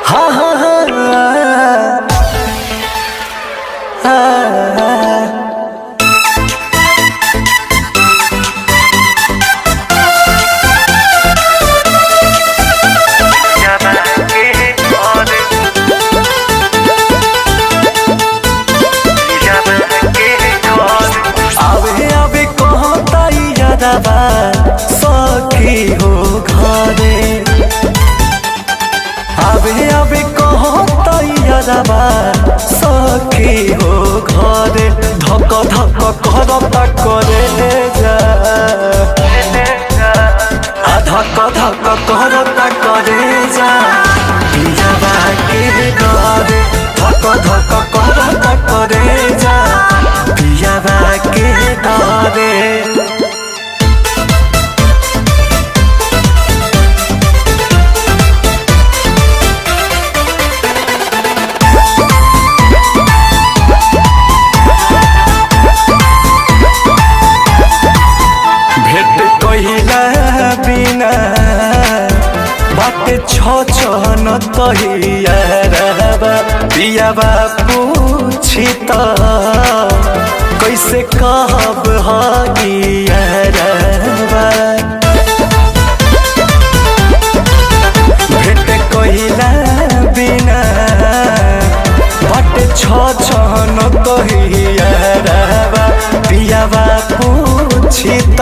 हा हा हा सखी हो घरे आवे आवे कहता सखी हो घरे धक धक करता करे जा धक धक करता करे जा पियाबा के डरे धक धक करता करे जा पियाबा के डरे। छन तहियारबा पियाबा पूछी त कैसे कहब हगियारबा भेट कहिला बिना बाटे छन तहियारबा पियाबा पूछी त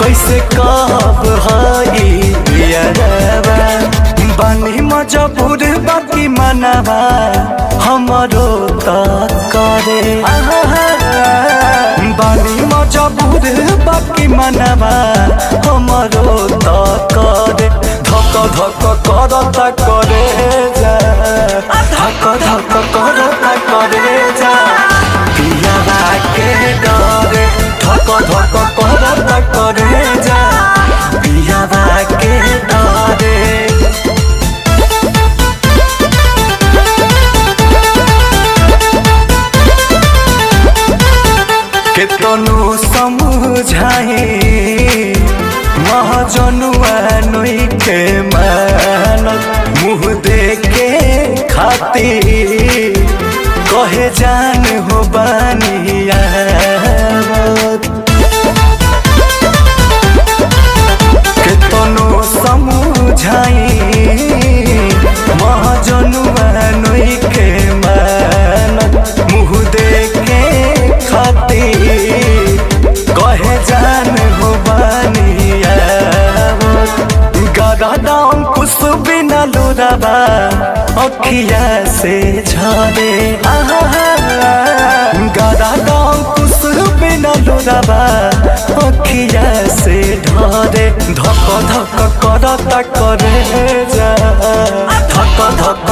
कैसे कहब हगियारबा बानी मजबूर बाकी मनवा हमरो त करे बानी मजबूर बाकी मनवा हमरो त करे धक धक करता करे जा धक धक करता करे जा पियाबा के डरे धक धक करता करे जा पियाबा के डरे। केतनु समझाए महाजनुआ नई के मानत मुँह देखे खातिर कहे जान हो बानिया केतनु समझाए महाजनुआ नई के मानत मुँह देखे खातिर कहे जान हो बानिया गदा कुछ बिना लुराबा अखिया से झरे गदा कुछ बिना लुराबा अखिया से ढरे धक धक करता करे जा धक धक